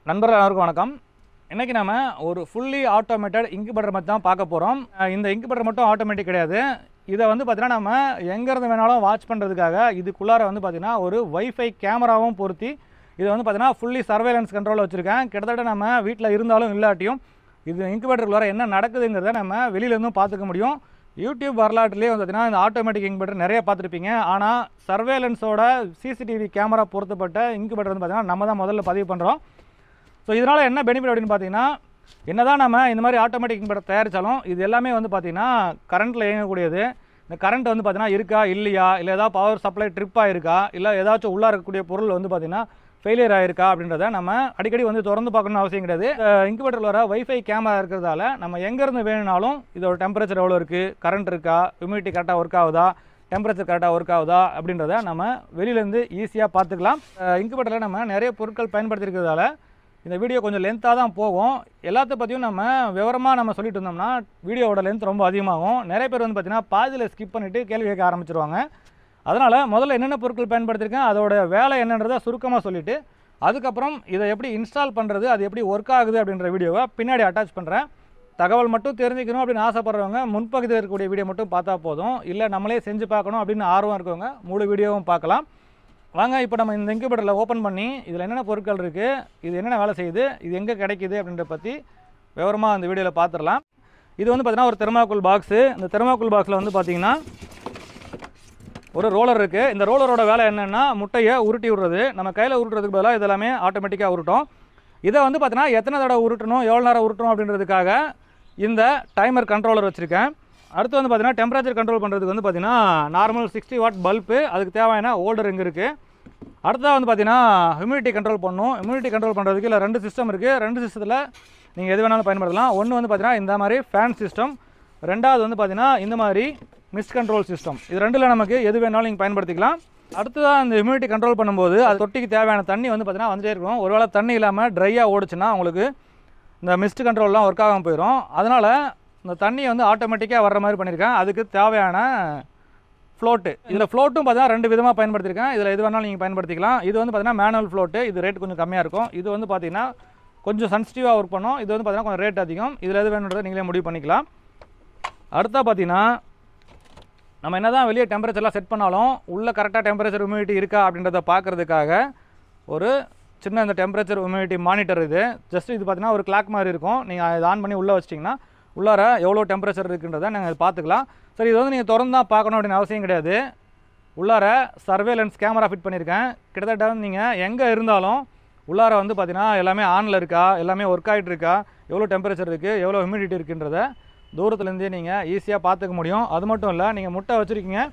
நண்பர்கள் அனைவருக்கும் வணக்கம். இன்றைக்கி நம்ம ஒரு ஃபுல்லி ஆட்டோமேட்டட் இன்குபேட்டர் பற்றி தான் பார்க்க போகிறோம். இந்த இன்குபேட்டர் மட்டும் ஆட்டோமேட்டிக் கிடையாது. இதை வந்து பார்த்திங்கன்னா நம்ம எங்கேருந்து வேணாலும் வாட்ச் பண்ணுறதுக்காக இதுக்குள்ளார வந்து பார்த்திங்கன்னா ஒரு வைஃபை கேமராவும் பொருத்தி இதை வந்து பார்த்திங்கன்னா ஃபுல்லி சர்வேலன்ஸ் கண்ட்ரோலில் வச்சுருக்கேன். கிட்டத்தட்ட நம்ம வீட்டில் இருந்தாலும் இல்லாட்டியும் இது இன்குபேட்டருக்குள்ளார என்ன நடக்குதுங்கிறத நம்ம வெளியிலேருந்தும் பார்த்துக்க முடியும். யூடியூப் வரலாற்றுலேயே வந்து பார்த்திங்கன்னா இந்த ஆட்டோமேட்டிக் இன்குபேட்டர் நிறைய பார்த்துருப்பீங்க. ஆனால் சர்வேலன்ஸோட சிசிடிவி கேமரா பொருத்தப்பட்ட இன்குபேட்டர் வந்து பார்த்திங்கன்னா நம்ம தான் முதல்ல பதிவு பண்ணுறோம். ஸோ இதனால் என்ன பெனிஃபிட் அப்படின்னு பார்த்தீங்கன்னா, என்ன தான் நம்ம இந்த மாதிரி ஆட்டோமேட்டிக் இன்குபேட்டர் தயாரித்தாலும் இது எல்லாமே வந்து பார்த்திங்கன்னா கரண்ட்டில் இயங்கக்கூடியது. இந்த கரண்ட் வந்து பார்த்திங்கன்னா இருக்கா இல்லையா, இல்லை ஏதாவது பவர் சப்ளை ட்ரிப் ஆகிருக்கா, இல்லை ஏதாச்சும் உள்ளே இருக்கக்கூடிய பொருள் வந்து பார்த்திங்கன்னா ஃபெயிலியர் ஆகிருக்கா அப்படின்றத நம்ம அடிக்கடி வந்து திறந்து பார்க்கணும்னு அவசியம் கிடையாது. இன்குபேட்டரில் வர வைஃபை கேமரா இருக்கிறதால நம்ம எங்கேருந்து வேணுனாலும் இதோட டெம்பரேச்சர் எவ்வளோ இருக்குது, கரண்ட் இருக்கா, ஹியூமிடிட்டி கரெக்டாக ஒர்க் ஆகுதா, டெம்பரேச்சர் கரெக்டாக ஒர்க் ஆகுதா அப்படின்றத நம்ம வெளியிலேருந்து ஈஸியாக பார்த்துக்கலாம். இன்குபேட்டரில் நம்ம நிறைய பொருட்கள் பயன்படுத்தியிருக்கிறதால இந்த வீடியோ கொஞ்சம் லென்த்தாக தான் போகும். எல்லாத்த பற்றியும் நம்ம விவரமாக நம்ம சொல்லிட்டு இருந்தோம்னா வீடியோவோட லென்த் ரொம்ப அதிகமாகும். நிறைய பேர் வந்து பார்த்திங்கன்னா பாதியில் ஸ்கிப் பண்ணிவிட்டு கேள்வி கேட்க ஆரம்பிச்சிருவாங்க. அதனால் முதல்ல என்னென்ன பொருட்கள் பயன்படுத்தியிருக்கேன், அதோட வேலை என்னன்றதை சுருக்கமாக சொல்லிவிட்டு அதுக்கப்புறம் இதை எப்படி இன்ஸ்டால் பண்ணுறது, அது எப்படி ஒர்க் ஆகுது அப்படின்ற வீடியோவை பின்னாடி அட்டாச் பண்ணுறேன். தகவல் மட்டும் தெரிஞ்சுக்கணும் அப்படின்னு ஆசைப்படுறவங்க முன்பகுதியில் இருக்கக்கூடிய வீடியோ மட்டும் பார்த்தா போதும். இல்லை நம்மளே செஞ்சு பார்க்கணும் அப்படின்னு ஆர்வம் இருக்கவங்க முழு வீடியோவும் பார்க்கலாம். வாங்க, இப்போ நம்ம இந்த இன்குபேட்டரில் ஓப்பன் பண்ணி இதில் என்னென்ன பொருட்கள் இருக்குது, இது என்னென்ன வேலை செய்யுது, இது எங்கே கிடைக்குது அப்படின்றத பற்றி விவரமாக அந்த வீடியோவில் பார்த்துடலாம். இது வந்து பார்த்திங்கன்னா ஒரு தெர்மாக்கோல் பாக்ஸு. இந்த தெர்மாக்கோல் பாக்ஸில் வந்து பார்த்திங்கன்னா ஒரு ரோலர் இருக்குது. இந்த ரோலரோட வேலை என்னென்னா முட்டையை உருட்டி விடுறது. நம்ம கையில் உருட்டுறதுக்கு பதிலாக இதெல்லாமே ஆட்டோமேட்டிக்காக உருட்டும். இதை வந்து பார்த்திங்கன்னா எத்தனை தடவை உருட்டணும், எவ்வளோ நேரம் உருட்டணும் அப்படின்றதுக்காக இந்த டைமர் கண்ட்ரோலர் வச்சுருக்கேன். அடுத்து வந்து பார்த்திங்கன்னா டெம்பரேச்சர் கண்ட்ரோல் பண்ணுறதுக்கு வந்து பார்த்திங்கன்னா நார்மல் 60 வாட் பல்பு, அதுக்கு தேவையான ஹோல்டர் இங்கே இருக்குது. அடுத்ததாக வந்து பார்த்திங்கன்னா ஹியூமிடிட்டி கண்ட்ரோல் பண்ணணும். ஹியூமிடிட்டி கண்ட்ரோல் பண்ணுறதுக்கு இல்லை 2 சிஸ்டம் இருக்குது. 2 சிஸ்டத்தில் நீங்கள் எது வேணாலும் பயன்படுத்தலாம். ஒன்று வந்து பார்த்திங்கன்னா இந்த மாதிரி ஃபேன் சிஸ்டம், ரெண்டாவது வந்து பார்த்திங்கன்னா இந்த மாதிரி மிஸ்ட் கண்ட்ரோல் சிஸ்டம். இது ரெண்டில் நமக்கு எது வேணாலும் நீங்கள் பயன்படுத்திக்கலாம். அடுத்ததாக இந்த ஹியூமிடிட்டி கண்ட்ரோல் பண்ணும்போது அது தொட்டிக்கு தேவையான தண்ணி வந்து பார்த்திங்கன்னா வந்துட்டே இருக்கும். ஒருவேளை தண்ணி இல்லாமல் ட்ரையாக ஓடுச்சுன்னா உங்களுக்கு இந்த மிஸ்ட் கண்ட்ரோல்லாம் ஒர்க் ஆகாமல் போயிடும். அதனால் இந்த தண்ணியை வந்து ஆட்டோமேட்டிக்காக வர்ற மாதிரி பண்ணியிருக்கேன். அதுக்கு தேவையான ஃப்ளோட்டு, இதில் ஃப்ளோட்டும் பார்த்தீங்கன்னா 2 விதமாக பயன்படுத்தியிருக்கேன். இதில் எது வேணாலும் நீங்கள் பயன்படுத்திக்கலாம். இது வந்து பார்த்திங்கன்னா மேனுவல் ஃப்ளோட்டு, இது ரேட் கொஞ்சம் கம்மியாக இருக்கும். இது வந்து பார்த்திங்கன்னா கொஞ்சம் சென்சிட்டிவாக ஒர்க் பண்ணும். இது வந்து பார்த்திங்கன்னா கொஞ்சம் ரேட் அதிகம். இதில் எது வேணுன்றதை நீங்களே முடிவு பண்ணிக்கலாம். அடுத்தா பார்த்திங்கன்னா நம்ம என்ன தான் வெளியே டெம்பரேச்சர்லாம் செட் பண்ணாலும் உள்ளே கரெக்டாக டெம்பரேச்சர் ஹியூமிடிட்டி இருக்கா அப்படின்றத பார்க்குறதுக்காக ஒரு சின்ன இந்த டெம்பரேச்சர் ஹியூமிடிட்டி மானிட்டர் இது. ஜஸ்ட் இது பார்த்திங்கன்னா ஒரு கிளாக் மாதிரி இருக்கும். நீங்கள் இதை ஆன் பண்ணி உள்ளே வச்சிட்டிங்கன்னா உள்ளார எவ்வளோ டெம்பரேச்சர் இருக்குன்றதை நாங்கள் பார்த்துக்கலாம். சரி, இது வந்து நீங்கள் திறந்து தான் பார்க்கணும் அப்படின்னு அவசியம் கிடையாது. உள்ளார சர்வேலன்ஸ் கேமரா ஃபிட் பண்ணியிருக்கேன். கிட்டத்தட்ட நீங்கள் எங்கே இருந்தாலும் உள்ளார வந்து பார்த்திங்கன்னா எல்லாமே ஆனில் இருக்கா, எல்லாமே ஒர்க் ஆகிட்டு இருக்கா, எவ்வளோ டெம்பரேச்சர் இருக்குது, எவ்வளோ ஹியூமிடிட்டி இருக்குன்றத தூரத்துலேருந்தே நீங்கள் ஈஸியாக பார்த்துக்க முடியும். அது மட்டும் இல்லை, நீங்கள் முட்டை வச்சுருக்கீங்க,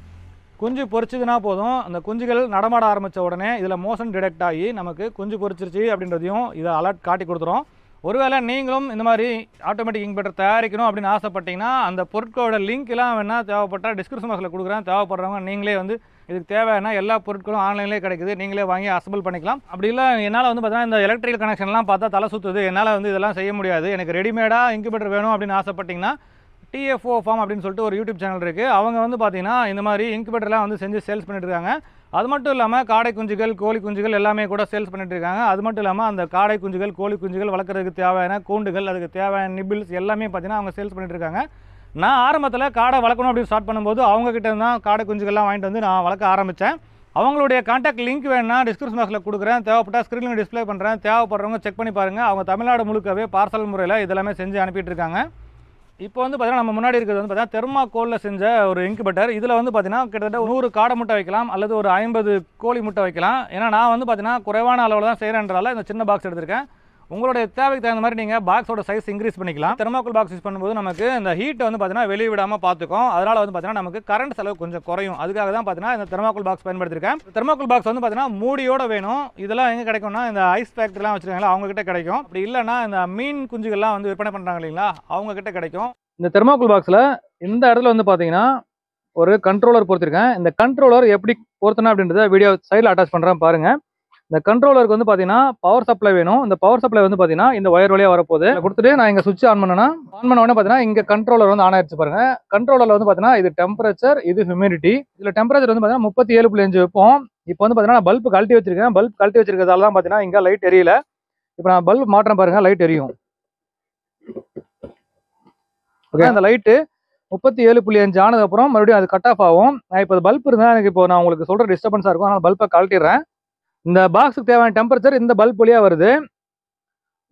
குஞ்சு பொரிச்சதுன்னா போதும், அந்த குஞ்சுகள் நடமாட ஆரம்பித்த உடனே இதில் மோஷன் டிடெக்ட் ஆகி நமக்கு குஞ்சு பொரிச்சிருச்சு அப்படின்றதையும் இதை அலர்ட் காட்டி கொடுத்துரும். ஒருவேளை நீங்களும் இந்த மாதிரி ஆட்டோமேட்டிக் இன்குபேட்டர் தயாரிக்கணும் அப்படின்னு ஆசைப்பட்டீங்கன்னா அந்த பொருட்களோட லிங்க்லாம் வேணால் தேவைப்பட்டால் டிஸ்கிரிப்ஷன் பாக்ஸில் கொடுக்குறேன். தேவைப்படுறவங்க நீங்களே வந்து இதுக்கு தேவையான எல்லா பொருட்களும் ஆன்லைன்லேயே கிடைக்குது, நீங்களே வாங்கி அசம்பிள் பண்ணிக்கலாம். அப்படி இல்லை என்னால் வந்து பார்த்தீங்கன்னா இந்த எலக்ட்ரிக்கல் கனெக்ஷன்லாம் பார்த்தா தலை சுற்றுது, என்னால் வந்து இதெல்லாம் செய்ய முடியாது, எனக்கு ரெடிமேடாக இன்குபேட்டர் வேணும் அப்படின்னு ஆசைப்பட்டிங்கன்னா TFO ஃபார்ம் அப்படின்னு சொல்லிட்டு ஒரு யூடியூப் சேனல் இருக்குது. அவங்க வந்து பார்த்திங்கன்னா இந்த மாதிரி இன்குபேட்டர்லாம் வந்து செஞ்சு சேல்ஸ் பண்ணிட்டு இருக்காங்க. அது மட்டும் இல்லாமல் காடை குஞ்சுகள், கோழி குஞ்சுகள் எல்லாமே கூட சேல்ஸ் பண்ணிட்டு இருக்காங்க. அது மட்டும் இல்லாமல் அந்த காடை குஞ்சுகள், கோழி குஞ்சுகள் வளர்க்குறதுக்கு தேவையான கூண்டுகள், அதுக்கு தேவையான நிபிள்ஸ் எல்லாமே பார்த்திங்கன்னா அவங்க சேல்ஸ் பண்ணிட்டு இருக்காங்க. நான் ஆரம்பத்தில் காடை வளர்க்கணும் அப்படின்னு ஸ்டார்ட் பண்ணும்போது அவங்கக்கிட்ட தான் காடை குஞ்சுகள்லாம் வாங்கிட்டு வந்து நான் வளர்க்க ஆரம்பித்தேன். அவங்களுடைய கான்டாக்ட் லிங்க் வேணுன்னா டிஸ்கிரிப்ஷன் பாக்ஸில் கொடுக்குறேன். தேவைப்பட்டால் ஸ்க்ரீனில் டிஸ்பிளே பண்ணுறேன். தேவைப்படுறவங்க செக் பண்ணி பாருங்கள். அவங்க தமிழ்நாடு முழுக்கவே பார்சல் முறையில் இதெல்லாமே செஞ்சு அனுப்பிட்டு இருக்காங்க. இப்போ வந்து பார்த்திங்கன்னா நம்ம முன்னாடி இருக்கிறது வந்து பார்த்திங்கன்னா தெர்மாக்கோலில் செஞ்ச ஒரு இன்குபேட்டர். இதில் வந்து பார்த்திங்கன்னா கிட்டத்தட்ட 100 காடை முட்டை வைக்கலாம், அல்லது ஒரு 50 கோழி முட்டை வைக்கலாம். ஏன்னா நான் வந்து பார்த்திங்கன்னா குறைவான அளவில் தான் செய்கிறேன்றதால இந்த சின்ன பாக்ஸ் எடுத்திருக்கேன். உங்களுடைய தேவைக்கு தகுந்த மாதிரி நீங்கள் பாக்ஸோட சைஸ் இன்க்ரீஸ் பண்ணிக்கலாம். தெர்மாக்கோல் பாக்ஸ் யூஸ் பண்ணும்போது நமக்கு இந்த ஹீட்டை வந்து பார்த்திங்கன்னா வெளியே விடாமல் பார்த்துக்கும். அதனால் வந்து பார்த்திங்கன்னா நமக்கு கரண்ட் செலவு கொஞ்சம் குறையும். அதுக்காக தான் பார்த்திங்கன்னா இந்த தெர்மாக்கோல் பாக்ஸ் பயன்படுத்திருக்கேன். தெர்மாக்கோல் பாக்ஸ் வந்து பார்த்திங்கன்னா மூடியோட வேணும். இதெல்லாம் எங்கே கிடைக்கும்னா இந்த ஐஸ் ஃபேக்ட்ரிலாம் வச்சுருக்காங்களா அவங்ககிட்ட கிடைக்கும். அப்படி இல்லைன்னா இந்த மீன் குஞ்சுகள்லாம் வந்து விற்பனை பண்ணுறாங்க இல்லைங்களா, அவங்ககிட்ட கிடைக்கும். இந்த தெர்மாக்கோல் பாக்ஸில் இந்த இடத்துல வந்து பார்த்தீங்கன்னா ஒரு கண்ட்ரோலர் பொறுத்திருக்கேன். இந்த கண்ட்ரோலர் எப்படி பொறுத்தணும் அப்படின்றத வீடியோ சைடில் அட்டாச் பண்ணுறேன் பாருங்கள். இந்த கண்ட்ரோலருக்கு வந்து பார்த்தீங்கன்னா பவர் சப்ளை வேணும். இந்த பவர் சப்ளை வந்து பார்த்தீங்கன்னா இந்த ஒயர் வழியாக வரப்போகுது. கொடுத்துட்டு நான் இங்கே சுவிட்ச் ஆன் பண்ணேன்னா ஆன் பண்ண உடனே பார்த்தீங்கன்னா இங்கே கண்ட்ரோலர் வந்து ஆன் ஆயிடுச்சு பாருங்க. கண்ட்ரோலரில் வந்து பார்த்தீங்கன்னா இது டெம்பரேச்சர், இது ஹியூமிடிட்டி. இதில் டெம்பரேச்சர் வந்து பார்த்தீங்கன்னா 37.5 வைப்போம். இப்போ வந்து பார்த்தீங்கன்னா நான் பல்ப் கழட்டி வச்சிருக்கேன். பல்ப் கழட்டி வச்சிருக்கிறதால தான் பார்த்தீங்கன்னா இங்கே லைட் எரியல. இப்போ நான் பல்ப் மாற்றம் பாருங்கள், லைட் எரியும். ஓகே, அந்த லைட்டு 37.5 ஆனதுக்கப்புறம் மறுபடியும் அது கட் ஆஃப் ஆகும். நான் இப்போ பல்ப் இருந்தால் எனக்கு இப்போ நான் உங்களுக்கு சொல்கிற டிஸ்டர்பன்ஸாக இருக்கும். அதனால் பல்பை கழட்டிடுறேன். இந்த பாக்ஸுக்கு தேவையான டெம்பரேச்சர் இந்த பல்ப் வழியாக வருது.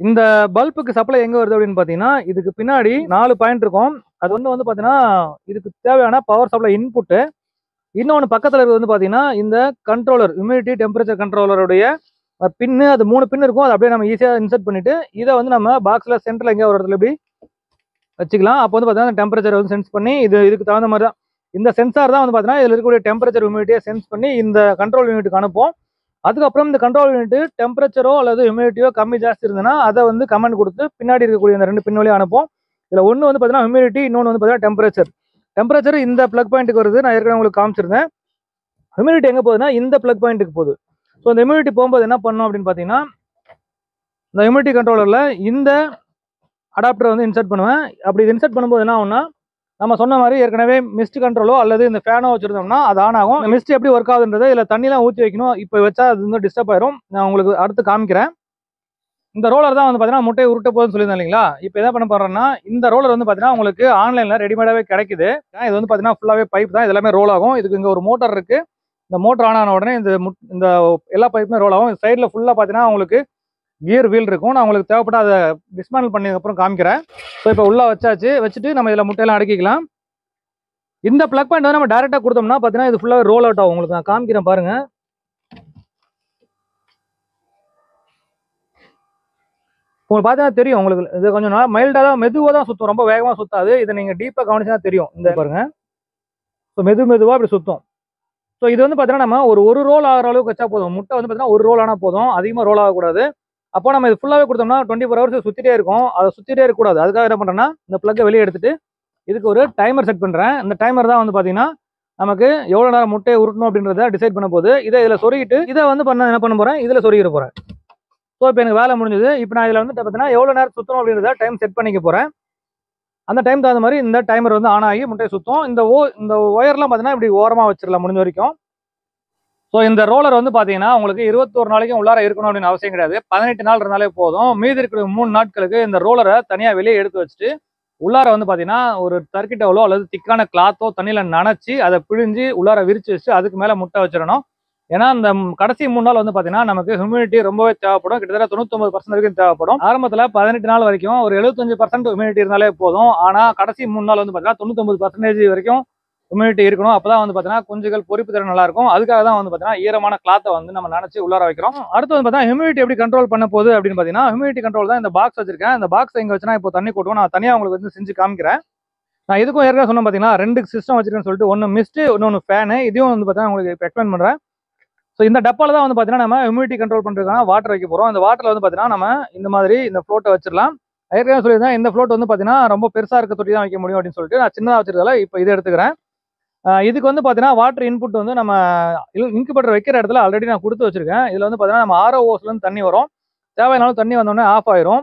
இந்த பல்புக்கு சப்ளை எங்கே வருது அப்படின்னு பார்த்தீங்கன்னா, இதுக்கு பின்னாடி 4 பாயிண்ட் இருக்கும். அது வந்து பார்த்தீங்கன்னா இதுக்கு தேவையான பவர் சப்ளை இன்புட்டு. இன்னொன்று பக்கத்தில் இருக்கிறது வந்து பார்த்தீங்கன்னா இந்த கண்ட்ரோலர், ஹியூமிடிட்டி டெம்பரேச்சர் கண்ட்ரோலருடைய பின்னு. அது 3 பின் இருக்கும். அதை அப்படியே நம்ம ஈஸியாக இன்சர்ட் பண்ணிவிட்டு இதை வந்து நம்ம பாக்ஸில் சென்டரில் எங்கேயா ஒரு இடத்துல எப்படி வச்சுக்கலாம். அப்போ வந்து பார்த்தீங்கன்னா டெம்பரேச்சர் வந்து சென்ஸ் பண்ணி இதுக்கு தகுந்த மாதிரி தான் இந்த சென்சார் தான் வந்து பார்த்தீங்கன்னா இதில் இருக்கக்கூடிய டெம்பரேச்சர் ஹியூமிடிட்டியை சென்ஸ் பண்ணி இந்த கண்ட்ரோல் யூனிட்டுக்கு அனுப்போம். அதுக்கப்புறம் இந்த கண்ட்ரோல் யூனிட் டெம்பரேச்சரோ அல்லது ஹியூமிடிட்டியோ கம்மி ஜாஸ்தி இருந்ததுன்னா அதை வந்து கமெண்ட் கொடுத்து பின்னாடி இருக்கக்கூடிய இந்த 2 பின் வழியாக அனுப்போம். இதில் ஒன்று வந்து பார்த்தீங்கன்னா ஹியூமிடிட்டி, இன்னொன்று வந்து பார்த்தீங்கன்னா டெம்பரேச்சர் இந்த பிளக் பாயிண்ட்டுக்கு வருது. நான் ஏற்கனவே உங்களுக்கு காமிச்சிருந்தேன். ஹியூமிடிட்டி எங்கே போகுதுன்னா இந்த பிளக் பாயிண்ட்டுக்கு போகுது. ஸோ இந்த ஹியூமிடிட்டி போகும்போது என்ன பண்ணணும் அப்படின்னு பார்த்தீங்கன்னா, இந்த ஹியூமிடிட்டி கண்ட்ரோலரில் இந்த அடாப்டரை வந்து இன்சர்ட் பண்ணுவேன். அப்படி இன்சர்ட் பண்ணும்போது என்ன ஆகும்னா, நம்ம சொன்ன மாதிரி ஏற்கனவே மிஸ்ட் கண்ட்ரோலோ அல்லது இந்த ஃபேனோ வச்சுருந்தோம்னா அது ஆன் ஆகும். இந்த மிஸ்ட் எப்படி ஒர்க் ஆகுதுன்றது இல்லை தண்ணிலாம் ஊற்றி வைக்கணும். இப்போ வச்சா அது வந்து டிஸ்டர்ப் ஆயிரும். நான் உங்களுக்கு அடுத்து காமிக்கிறேன். இந்த ரோலர் தான் வந்து பார்த்தீங்கன்னா முட்டையை உருட்ட போகுதுன்னு சொல்லியிருந்தேன் இல்லைங்களா? இப்போ என்ன பண்ண போகிறேன்னா, இந்த ரோலர் வந்து பார்த்தீங்கன்னா உங்களுக்கு ஆன்லைனில் ரெடிமேடாகவே கிடைக்குது. இது வந்து பார்த்தீங்கன்னா ஃபுல்லாகவே பைப் தான். இது எல்லாமே ரோல் ஆகும். இதுக்கு இங்கே ஒரு மோட்டர் இருக்குது. இந்த மோட்டர் ஆன் ஆன உடனே இந்த எல்லா பைப்புமே ரோல் ஆகும். சைடில் ஃபுல்லாக பார்த்தீங்கன்னா உங்களுக்கு கியர் வீல் இருக்கும். நான் உங்களுக்கு தேவைப்பட்ட அதை டிஸ்மேண்டில் பண்ணதுக்கப்புறம் காமிக்கிறேன். ஸோ இப்போ உள்ளே வச்சுட்டு நம்ம இதில் முட்டையெல்லாம் அடக்கிக்கலாம். இந்த பிளக் பாயிண்ட் வந்து நம்ம டேரெக்டாக கொடுத்தோம்னா பார்த்தீங்கன்னா இது ஃபுல்லாக ரோல் அவுட் ஆகும். உங்களுக்கு நான் காமிக்கிறேன் பாருங்க. உங்களுக்கு பார்த்தீங்கன்னா தெரியும். உங்களுக்கு இது கொஞ்சம் மைல்டாக தான், மெதுவாக தான் சுற்றும். ரொம்ப வேகமாக சுத்தாது. இதை நீங்கள் டீப்பாக கவனிச்சா தெரியும். இந்த பாருங்க. ஸோ மெதுவாக இப்படி சுற்றும். ஸோ இது வந்து பார்த்தீங்கன்னா நம்ம ஒரு ரோல் ஆகிற அளவுக்கு வச்சா போதும். முட்டை வந்து பார்த்தீங்கன்னா ஒரு ரோல் ஆனால் போதும். அதிகமாக ரோல் ஆகக்கூடாது. அப்போ நம்ம இது ஃபுல்லாகவே கொடுத்தோம்னா 24 ஹவர்ஸ் சுற்றிட்டே இருக்கும். அதை சுற்றிட்டே இருக்கக்கூடாது. அதுக்காக என்ன பண்ணுறேன்னா, இந்த ப்ளக்கை வெளியே எடுத்துட்டு இதுக்கு ஒரு டைமர் செட் பண்ணுறேன். இந்த டைமர் தான் வந்து பார்த்தீங்கன்னா நமக்கு எவ்வளோ நேரம் முட்டையை உருட்டணும் அப்படின்றத டிசைட் பண்ண போகுது. இதில் சொருகிட்டு இதை வந்து என்ன பண்ண போகிறேன், இதில் சொருகிட போகிறேன். ஸோ இப்போ எனக்கு வேலை முடிஞ்சது. இப்போ நான் இதில் வந்து பார்த்தீங்கன்னா எவ்வளோ நேரம் சுற்றணும் அப்படின்றத டைம் செட் பண்ணிக்க போகிறேன். அந்த டைம் தகுந்த மாதிரி இந்த டைமர் வந்து ஆன் ஆகி முட்டையை சுற்றும். இந்த ஒயர்லாம் பார்த்தீங்கன்னா இப்படி ஓரமாக வச்சிடலாம் முடிஞ்ச வரைக்கும். ஸோ இந்த ரோலர் வந்து பார்த்தீங்கன்னா உங்களுக்கு 21 நாளைக்கும் உள்ளார இருக்கணும் அப்படின்னு அவசியம் கிடையாது. 18 நாள் இருந்தாலே போதும். மீதி இருக்கிற 3 நாட்களுக்கு இந்த ரோலரை தனியாக வெளியே எடுத்து வச்சுட்டு உள்ளார வந்து பார்த்தீங்கன்னா ஒரு டர்க்கி டவலோ அல்லது திக்கான கிளாத்தோ தண்ணியில் நனைச்சி அதை பிழிஞ்சு உள்ளார விரிச்சு வச்சு அதுக்கு மேலே முட்டை வச்சிடணும். ஏன்னா இந்த கடைசி 3 நாள் வந்து பார்த்தீங்கன்னா நமக்கு ஹியூமிடிட்டி ரொம்பவே தேவைப்படும். கிட்டத்தட்ட 99% வரைக்கும் தேவைப்படும். ஆரம்பத்தில் 18 நாள் வரைக்கும் ஒரு 75% ஹியூமிடிட்டி இருந்தாலே போதும். ஆனால் கடைசி 3 நாள் வந்து பார்த்தீங்கன்னா 99% வரைக்கும் ஹியூமிடிட்டி இருக்கணும். அப்பதான் வந்து பார்த்தீங்கன்னா குஞ்சுகள் பொறிப்பு திறன் நல்லா இருக்கும். அதுக்காக தான் வந்து பார்த்தீங்கன்னா ஈரமான கிளாத்தை வந்து நம்ம நினைச்சு உள்ளார வைக்கிறோம். அடுத்து வந்து பார்த்தீங்கன்னா ஹியூமிடிட்டி எப்படி கண்ட்ரோல் பண்ண போகுது அப்படின்னு பார்த்தீங்கன்னா, ஹியூமிடிட்டி கண்ட்ரோல் தான் இந்த பாக்ஸ் வச்சிருக்கேன். இந்த பாக்ஸ் எங்க வச்சுனா இப்போ தண்ணி கொட்டுவோம். நான் தனியாக உங்களுக்கு வந்து செஞ்சு காமிக்கிறேன். நான் இதுக்கும் ஏற்கனவே சொன்னேன் பார்த்தீங்கன்னா 2 சிஸ்டம் வச்சிருக்கேன்னு சொல்லிட்டு, ஒன்று மிஸ்ட், இன்னொன்று ஃபேனு. இதையும் வந்து பார்த்தீங்கன்னா உங்களுக்கு இப்போ எக்ஸ்பிளைன் பண்ணுறேன். ஸோ இந்த டப்பால தான் வந்து பார்த்தீங்கன்னா நம்ம ஹியூமிடிட்டி கண்ட்ரோல் பண்ணுறதுக்கான வாட்டர் வைக்க போகிறோம். இந்த வாட்டரில் வந்து பார்த்தீங்கன்னா நம்ம இந்த மாதிரி இந்த ஃப்ளோட்டை வச்சிடலாம். ஏற்கனவே சொல்லியிருந்தேன் இந்த ஃப்ளோட் வந்து பார்த்தீங்கன்னா ரொம்ப பெருசாக இருக்க தொட்டி தான் வைக்க முடியும் அப்படின்னு சொல்லிட்டு நான் சின்னதாக வச்சிருக்கல இப்போ இதை எடுத்துக்கிறேன். இதுக்கு வந்து பார்த்தீங்கன்னா வாட்டர் இன்புட் வந்து நம்ம இன்குபேட்டர் வைக்கிற இடத்துல ஆல்ரெடி நான் கொடுத்து வச்சிருக்கேன். இதில் வந்து பார்த்தீங்கன்னா நம்ம ஆர்ஓஸ்லேருந்து தண்ணி வரும். தேவையானாலும் தண்ணி வந்தோடனே ஆஃப் ஆயிரும்.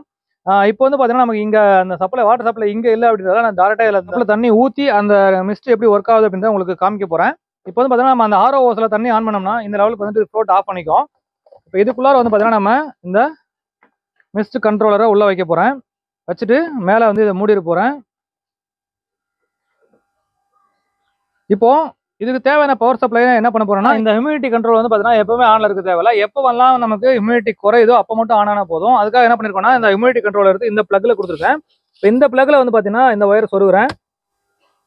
இப்போ வந்து பார்த்தீங்கன்னா நமக்கு இங்கே அந்த சப்ளை வாட்டர் சப்ளை இங்கே இல்லை அப்படின்றத நான் டேரெக்டாக இதில் தண்ணி ஊற்றி அந்த மிஸ்ட் எப்படி ஒர்க் ஆகுது அப்படின்றத உங்களுக்கு காமிக்க போகிறேன். இப்போ வந்து பார்த்தீங்கன்னா நம்ம அந்த ஆர்ஓஸில் தண்ணி ஆன் பண்ணோம்னா இந்த லெவலுக்கு வந்துட்டு ஃப்ளோட் ஆஃப் பண்ணிக்கும். இப்போ இதுக்குள்ளார வந்து பார்த்தீங்கன்னா நம்ம இந்த மிஸ்ட் கண்ட்ரோலரை உள்ளே வைக்க போகிறேன். வச்சுட்டு மேலே வந்து இதை மூடிட போகிறேன். இப்போ இதுக்கு தேவையான பவர் சப்ளை என்ன பண்ண போறோம்னா, இந்த ஹியூமிடிட்டி கண்ட்ரோல் வந்து பார்த்தீங்கன்னா எப்பவுமே ஆன்ல இருக்க தேவையில்ல. எப்போ வரலாம் நமக்கு ஹியூமிடிட்டி குறையுதோ அப்போ மட்டும் ஆன் ஆனா போதும். அதுக்காக என்ன பண்ணிருக்கோம்னா, இந்த ஹியூமிடிட்டி கண்ட்ரோல் எடுத்து இந்த பிளக்ல கொடுத்துருக்கேன். இப்போ இந்த பிளக்ல வந்து பார்த்தீங்கன்னா இந்த ஒயர் சொருகுறேன்.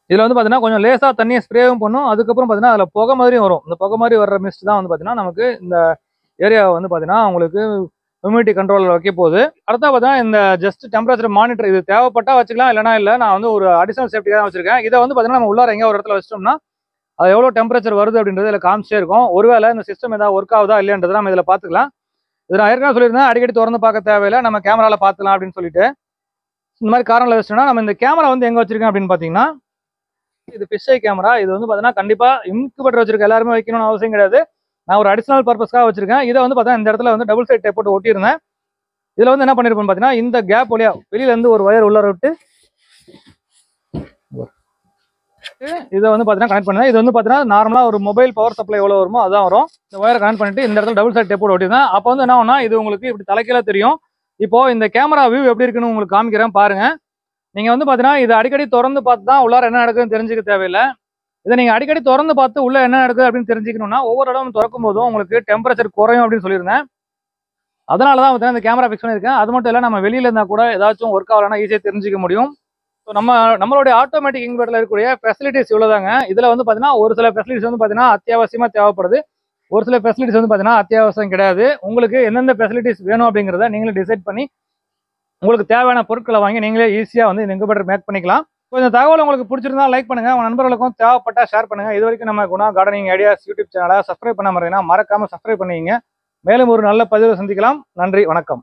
இதில் வந்து பார்த்தீங்கன்னா கொஞ்சம் லேசாக தண்ணியை ஸ்ப்ரேவும் பண்ணும். அதுக்கப்புறம் பார்த்தீங்கன்னா அதில் புகை மாதிரியும் வரும். இந்த புகை மாதிரி வர்ற மிஸ்ட் தான் வந்து பார்த்தீங்கன்னா நமக்கு இந்த ஏரியாவை வந்து பார்த்தீங்கன்னா உங்களுக்கு ஹியூமிடிட்டி கண்ட்ரோலில் வைக்க போகுது. அடுத்தா பார்த்தீங்கன்னா இந்த ஜஸ்ட் டெம்பரேச்சர் மானிட்டர், இது தேவைப்பட்டா வச்சுக்கலாம், இல்லைனா இல்லை. நான் வந்து ஒரு அடிஷனல் சேஃப்டியாக தான் வச்சிருக்கேன். இதை வந்து பார்த்தீங்கன்னா நம்ம உள்ளார எங்கேயா ஒரு இடத்துல வச்சிட்டோம்னா அது எவ்வளோ டெம்பரேச்சர் வருது அப்படின்றது இதில் காமிச்சே இருக்கும். ஒருவேளை இந்த சிஸ்டம் ஏதாவது ஒர்க் ஆகுதா இல்லையன்றதை நம்ம இதில் பார்த்துக்கலாம். இது நான் ஏற்கனவே சொல்லியிருந்தேன், அடிக்கடி திறந்து பார்க்க தேவையில்லை, நம்ம கேமராவில் பார்த்துக்கலாம் அப்படின்னு சொல்லிட்டு. இந்த மாதிரி காரணம் வச்சிட்டோம்னா நம்ம இந்த கேமரா வந்து எங்கே வச்சிருக்கேன் அப்படின்னு பார்த்தீங்கன்னா, இது ஃபிஷ் ஐ கேமரா. இது வந்து பார்த்தீங்கன்னா கண்டிப்பாக இன்குபேட்டர் வச்சிருக்க எல்லாருமே வைக்கணும்னு அவசியம் கிடையாது. நான் ஒரு அடிஷனல் பர்பஸ்க்காக வச்சிருக்கேன். இதை வந்து பார்த்தீங்கன்னா இந்த இடத்துல வந்து டபுள் சைட் டேப் போட்டு ஒட்டியிருந்தேன். இதில் வந்து என்ன பண்ணிருப்போம் பார்த்தீங்கன்னா, இந்த கேப் வழியா வெளியிலேருந்து ஒரு ஒயர் உள்ளார விட்டு இதை வந்து பார்த்தீங்கன்னா கனெக்ட் பண்ணுவேன். இது வந்து பார்த்தீங்கன்னா நார்மலாக ஒரு மொபைல் பவர் சப்ளை எவ்வளோ வருமோ அதான் வரும். இந்த ஒயரை கனெக்ட் பண்ணிட்டு இந்த இடத்துல டபுள் சைட் டேப் போட்டு ஒட்டியிருந்தேன். அப்போ வந்து என்ன ஆகும்னா இது உங்களுக்கு இப்படி தலைக்கீழ தெரியும். இப்போ இந்த கேமரா வியூ எப்படி இருக்குன்னு உங்களுக்கு காமிக்கிறேன் பாருங்க. நீங்க வந்து பார்த்தீங்கன்னா இதை அடிக்கடி திறந்து பார்த்து தான் உள்ளார என்ன நடக்குதுன்னு தெரிஞ்சுக்க தேவையில்லை. இதை நீங்க அடிக்கடி திறந்து பார்த்து உள்ள என்ன நடக்குது அப்படின்னு தெரிஞ்சுக்கணும்னா ஒவ்வொரு இடம் திறக்கும் போதும் உங்களுக்கு டெம்பரேச்சர் குறையும் அப்படின்னு சொல்லியிருந்தேன். அதனால தான் பார்த்தீங்கன்னா இந்த கேமரா ஃபிக்ஸ் பண்ணியிருக்கேன். அது மட்டும் இல்லை, நம்ம வெளியில இருந்தால் கூட ஏதாச்சும் ஒர்க் ஆகலைன்னா ஈஸியாக தெரிஞ்சுக்க முடியும். ஸோ நம்மளுடைய ஆட்டோமேட்டிக் இன்வெர்ட்டரில் இருக்கக்கூடிய ஃபெசிலிட்டிஸ் இவ்வளோதாங்க. இதில் வந்து பார்த்தீங்கன்னா ஒரு சில ஃபெசிலிட்டிஸ் வந்து பார்த்தீங்கன்னா அத்தியாவசியமாக தேவைப்படுது. ஒரு சில ஃபெசிலிட்டிஸ் வந்து பார்த்தீங்கன்னா அத்தியாவசியம் கிடையாது. உங்களுக்கு எந்தெந்த ஃபெசிலிட்டிஸ் வேணும் அப்படிங்கிறத நீங்களே டிசைட் பண்ணி உங்களுக்கு தேவையான பொருட்களை வாங்கி நீங்களே ஈஸியாக வந்து இந்த இன்குபேட்டர் மேக் பண்ணிக்கலாம். ஸோ இந்த தகவல் உங்களுக்கு பிடிச்சிருந்தா லைக் பண்ணுங்க, உங்க நண்பர்களுக்கும் தேவைப்பட்டா ஷேர் பண்ணுங்க. இது வரைக்கும் நம்ம குணா கார்டனிங் ஐடியாஸ் யூடியூப் சேனலை சப்ஸ்கிரைப் பண்ணாம இருந்தீங்கன்னா மறக்காம சப்ஸ்கிரைப் பண்ணிங்க. மேலும் ஒரு நல்ல பதிவில் சந்திக்கலாம். நன்றி, வணக்கம்.